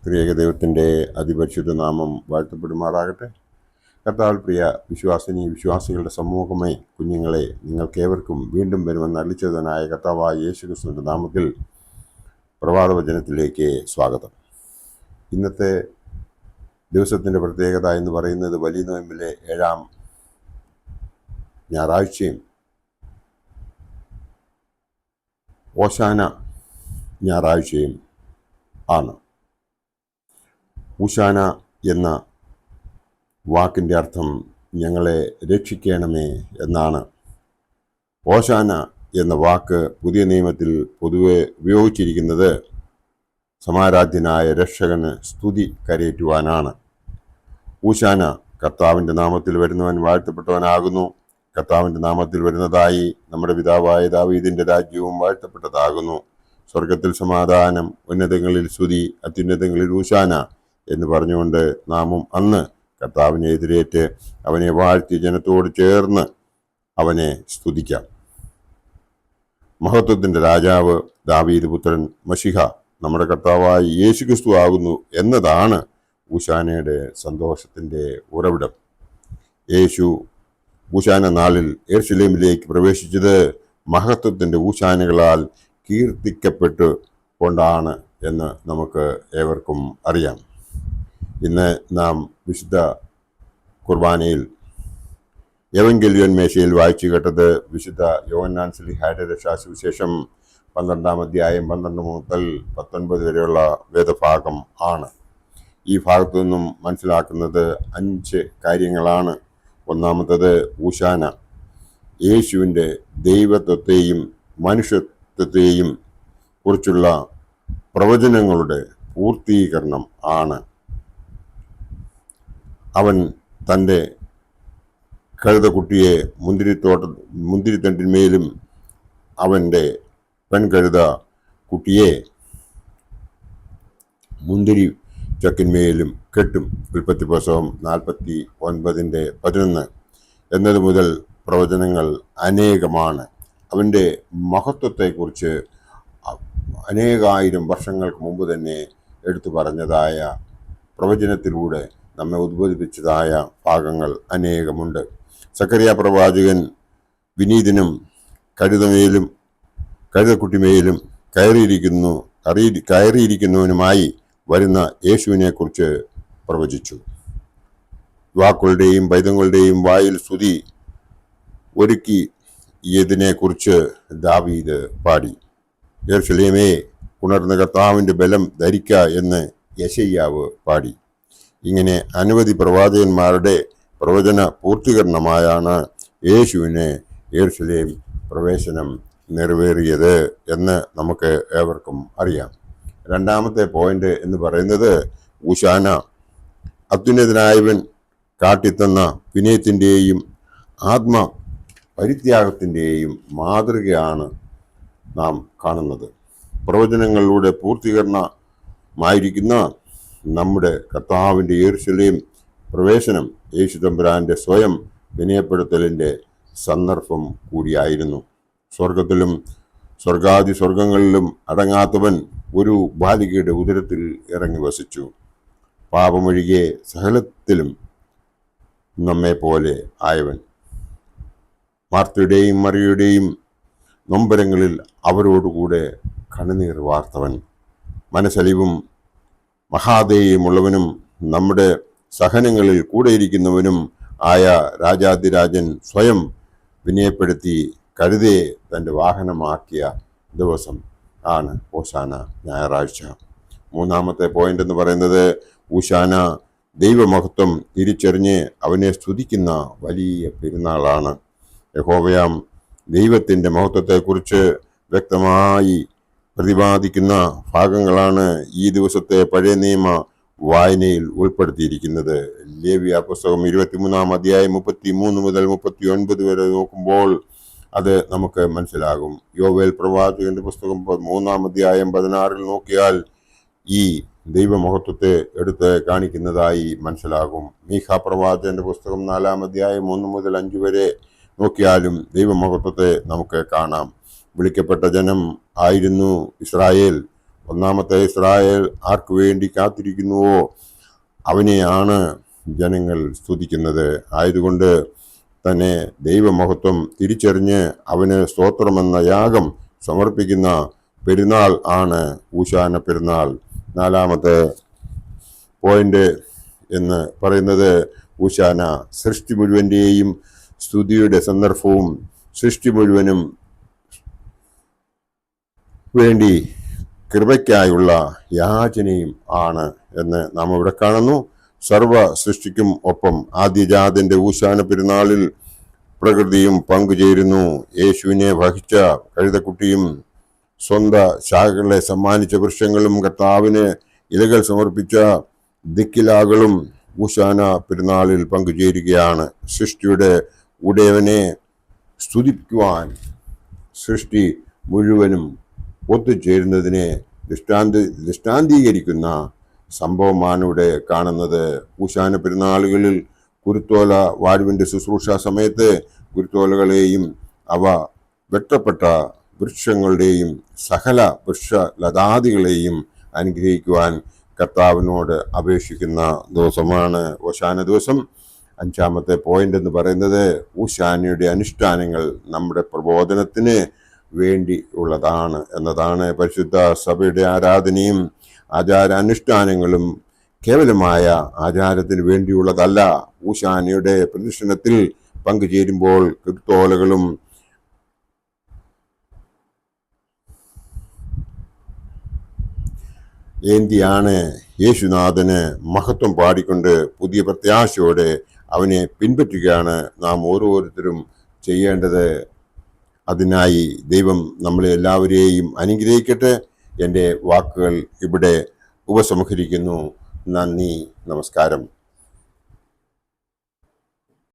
ത്രിയേക ദൈവത്തിൻ്റെ അതിപരിശുദ്ധ നാമം വാഴ്ത്തപ്പെടുമാറാകട്ടെ. കർത്താവിൽ പ്രിയ വിശ്വാസികളുടെ സമൂഹമേ, കുഞ്ഞുങ്ങളെ, നിങ്ങൾക്കേവർക്കും വീണ്ടും വരുമെന്ന് അരുളിച്ചേർന്നവനായ കർത്താവായ യേശുക്രിസ്തുവിൻ്റെ നാമത്തിൽ പ്രഭാതവചനത്തിലേക്ക് സ്വാഗതം. ഇന്നത്തെ ദിവസത്തിൻ്റെ പ്രത്യേകത എന്ന് പറയുന്നത് വലിയ നോയമ്പിലെ 7-ാം ഞായറാഴ്ചയും ഓശാന ഞായറാഴ്ചയും ആണ്. ഊശാന എന്ന വാക്കിൻ്റെ അർത്ഥം ഞങ്ങളെ രക്ഷിക്കണമേ എന്നാണ്. ഓശാന എന്ന വാക്ക് പുതിയ നിയമത്തിൽ പൊതുവെ ഉപയോഗിച്ചിരിക്കുന്നത് സമാരാധ്യനായ രക്ഷകന് സ്തുതി കരയേറ്റുവാനാണ്. ഊശാന കർത്താവിൻ്റെ നാമത്തിൽ വരുന്നവൻ വാഴ്ത്തപ്പെട്ടവനാകുന്നു. കർത്താവിൻ്റെ നാമത്തിൽ വരുന്നതായി നമ്മുടെ പിതാവായ ദാവീദിൻ്റെ രാജ്യവും വാഴ്ത്തപ്പെട്ടതാകുന്നു. സ്വർഗത്തിൽ സമാധാനം, ഉന്നതങ്ങളിൽ സ്തുതി, അത്യുന്നതങ്ങളിൽ ഊശാന എന്ന് പറഞ്ഞുകൊണ്ട് നാമും അന്ന് കർത്താവിനെ എതിരേറ്റ് അവനെ വാഴ്ത്തി ജനത്തോട് ചേർന്ന് അവനെ സ്തുതിക്കാം. മഹത്വത്തിൻ്റെ രാജാവ്, ദാവീദ് പുത്രൻ, മശിഹ, നമ്മുടെ കർത്താവായ യേശുക്രിസ്തു ആകുന്നു എന്നതാണ് ഊശാനയുടെ സന്തോഷത്തിൻ്റെ ഉറവിടം. യേശു ഊശാന നാളിൽ യെരുശലേമിലേക്ക് പ്രവേശിച്ചത് മഹത്വത്തിൻ്റെ ഊശാനകളാൽ കീർത്തിക്കപ്പെട്ടു കൊണ്ടാണ് എന്ന് നമുക്ക് ഏവർക്കും അറിയാം. ഇന്ന് നാം വിശുദ്ധ കുർബാനയിൽ എവങ്കേലിയോൻ മേശയിൽ വായിച്ചു കേട്ടത് വിശുദ്ധ യോഹന്നാൻ ശ്ലീഹായുടെ രക്ഷാസുവിശേഷം 12-ാം അധ്യായം 12 മുതൽ 19 വരെയുള്ള വേദഭാഗം ആണ്. ഈ ഭാഗത്തു നിന്നും മനസ്സിലാക്കുന്നത് 5 കാര്യങ്ങളാണ്. ഒന്നാമത്തത്, ഊശാന യേശുവിൻ്റെ ദൈവത്വത്തെയും മനുഷ്യത്വത്തെയും കുറിച്ചുള്ള പ്രവചനങ്ങളുടെ പൂർത്തീകരണം ആണ്. അവൻ തൻ്റെ കഴുതക്കുട്ടിയെ മുന്തിരിത്തണ്ടിന്മേലും അവൻ്റെ പെൺകഴുത കുട്ടിയെ മുന്തിരി ചക്കിന്മേലും കെട്ടും. ഉൽപ്പത്തി പുസ്തകം 49:11 എന്നത് മുതൽ പ്രവചനങ്ങൾ അനേകമാണ്. അവൻ്റെ മഹത്വത്തെക്കുറിച്ച് അനേകായിരം വർഷങ്ങൾക്ക് മുമ്പ് തന്നെ എടുത്തു പറഞ്ഞതായ പ്രവചനത്തിലൂടെ നമ്മെ ഉദ്ബോധിപ്പിച്ചതായ ഭാഗങ്ങൾ അനേകമുണ്ട്. സക്കറിയ പ്രവാചകൻ വിനീതനും കഴുതക്കുട്ടിമേലും കയറിയിരിക്കുന്നവനുമായി വരുന്ന യേശുവിനെക്കുറിച്ച് പ്രവചിച്ചു. യുവാക്കളുടെയും പൈതങ്ങളുടെയും വായിൽ സ്തുതി ഒരുക്കിയതിനെക്കുറിച്ച് ദാവീദ് പാടി. യെരുശലേമേ, ഉണർന്ന കർത്താവിൻ്റെ ബലം ധരിക്ക എന്ന് യെശയ്യാവ് പാടി. ഇങ്ങനെ അനവധി പ്രവാചകന്മാരുടെ പ്രവചന പൂർത്തീകരണമായാണ് യേശുവിന് യെരുശലേം പ്രവേശനം നിറവേറിയത് എന്ന് നമുക്ക് ഏവർക്കും അറിയാം. രണ്ടാമത്തെ പോയിന്റ് എന്ന് പറയുന്നത്, ഊശാന അത്യുന്നതനായവൻ കാട്ടിത്തന്ന വിനയത്തിൻ്റെയും ആത്മപരിത്യാഗത്തിൻ്റെയും മാതൃകയാണ് നാം കാണുന്നത്. പ്രവചനങ്ങളിലൂടെ പൂർത്തീകരണമായിരിക്കുന്ന നമ്മുടെ കർത്താവിൻ്റെ യെരുശലേം പ്രവേശനം യേശു തമ്പുരാൻ്റെ സ്വയം വിനയപ്പെടുത്തലിൻ്റെ സന്ദർഭം കൂടിയായിരുന്നു. സ്വർഗത്തിലും സ്വർഗാദി സ്വർഗങ്ങളിലും അടങ്ങാത്തവൻ ഒരു ബാലികയുടെ ഉദരത്തിൽ ഇറങ്ങി വസിച്ചു. പാപമൊഴികെ സകലത്തിലും നമ്മെ പോലെ ആയവൻ. മാർത്തയുടെയും മറിയയുടെയും നൊമ്പരങ്ങളിൽ അവരോടുകൂടെ കണ്ണുനീർ വാർത്തവൻ. മനസ്സലിവും മഹാദയമുള്ളവനും നമ്മുടെ സഹനങ്ങളിൽ കൂടെയിരിക്കുന്നവനും ആയ രാജാതിരാജൻ സ്വയം വിനയപ്പെടുത്തി കഴുതയെ തൻ്റെ വാഹനമാക്കിയ ദിവസം ആണ് ഓശാന ഞായറാഴ്ച. മൂന്നാമത്തെ പോയിന്റ് എന്ന് പറയുന്നത്, ഊശാന ദൈവമഹത്വം തിരിച്ചറിഞ്ഞ് അവനെ സ്തുതിക്കുന്ന വലിയ പെരുന്നാളാണ്. യഹോവയാം ദൈവത്തിൻ്റെ മഹത്വത്തെക്കുറിച്ച് വ്യക്തമായി പ്രതിപാദിക്കുന്ന ഭാഗങ്ങളാണ് ഈ ദിവസത്തെ പഴയ നിയമ വായനയിൽ ഉൾപ്പെടുത്തിയിരിക്കുന്നത്. ലേവ്യ പുസ്തകം 23-ാം അധ്യായം 33 മുതൽ 39 വരെ നോക്കുമ്പോൾ അത് നമുക്ക് മനസ്സിലാകും. യോവേൽ പ്രവാചകന്റെ പുസ്തകം 3-ാം അധ്യായം 16 നോക്കിയാൽ ഈ ദൈവമഹത്വത്തെ എടുത്ത് കാണിക്കുന്നതായി മനസ്സിലാകും. മീഖ പ്രവാചകന്റെ പുസ്തകം 4-ാം അധ്യായം 1 മുതൽ 5 വരെ നോക്കിയാലും ദൈവമഹത്വത്തെ നമുക്ക് കാണാം. വിളിക്കപ്പെട്ട ജനം ആയിരുന്നു ഇസ്രായേൽ. ഒന്നാമത്തെ ഇസ്രായേൽ ആർക്കു വേണ്ടി കാത്തിരിക്കുന്നുവോ അവനെയാണ് ജനങ്ങൾ സ്തുതിക്കുന്നത്. ആയതുകൊണ്ട് തന്നെ ദൈവമഹത്വം തിരിച്ചറിഞ്ഞ് അവന് സ്തോത്രമെന്ന യാഗം സമർപ്പിക്കുന്ന പെരുന്നാൾ ആണ് ഊശാന പെരുന്നാൾ. നാലാമത്തെ പോയിന്റ് എന്ന് പറയുന്നത് ഊശാന സൃഷ്ടി മുഴുവൻ്റെയും സ്തുതിയുടെ സന്ദർഭവും സൃഷ്ടി മുഴുവനും വേണ്ടി കൃപയ്ക്കായുള്ള യാചനയും ആണ് എന്ന് നാം ഇവിടെ കാണുന്നു. സർവ സൃഷ്ടിക്കും ഒപ്പം ആദ്യജാതന്റെ ഊശാന പെരുന്നാളിൽ പ്രകൃതിയും പങ്കുചേരുന്നു. യേശുവിനെ വഹിച്ച കഴുതക്കുട്ടിയും സ്വന്ത ശാഖകളെ സമ്മാനിച്ച വൃക്ഷങ്ങളും കർത്താവിന് ഇലകൾ സമർപ്പിച്ച ദിക്കിലാകളും ഊശാന പെരുന്നാളിൽ പങ്കുചേരുകയാണ്. സൃഷ്ടിയുടെ ഉടയവനെ സ്തുതിക്കുവാൻ സൃഷ്ടി മുഴുവനും ഒത്തുചേരുന്നതിനെ ദൃഷ്ടാന്തീകരിക്കുന്ന സംഭവമാണ് ഇവിടെ കാണുന്നത്. ഊശാന പെരുന്നാളുകളിൽ കുരുത്തോല വാഴുവിൻ്റെ ശുശ്രൂഷ സമയത്ത് കുരുത്തോലകളെയും അവ വെട്ടപ്പെട്ട വൃക്ഷങ്ങളുടെയും സകല വൃക്ഷലതാദികളെയും അനുഗ്രഹിക്കുവാൻ കർത്താവിനോട് അപേക്ഷിക്കുന്ന ദിവസമാണ് ഓശാന ദിവസം. അഞ്ചാമത്തെ പോയിന്റ് എന്ന് പറയുന്നത് ഊശാനയുടെ അനുഷ്ഠാനങ്ങൾ നമ്മുടെ പ്രബോധനത്തിന് വേണ്ടി ഉള്ളതാണ് എന്നതാണ്. പരിശുദ്ധ സഭയുടെ ആരാധനയും ആചാരാനുഷ്ഠാനങ്ങളും കേവലമായ ആചാരത്തിന് വേണ്ടിയുള്ളതല്ല. ഊശാനയുടെ പ്രദർശനത്തിൽ പങ്കുചേരുമ്പോൾ കൃത്തോലകളും ഏന്തിയാണ് യേശുനാഥന് മഹത്വം പാടിക്കൊണ്ട് പുതിയ പ്രത്യാശയോടെ അവനെ പിൻപറ്റുകയാണ് നാം ഓരോരുത്തരും ചെയ്യേണ്ടത്. അതിനായി ദൈവം നമ്മളെ എല്ലാവരെയും അനുഗ്രഹിക്കട്ടെ. എൻ്റെ വാക്കുകൾ ഇവിടെ ഉപസംഹരിക്കുന്നു. നന്ദി, നമസ്കാരം.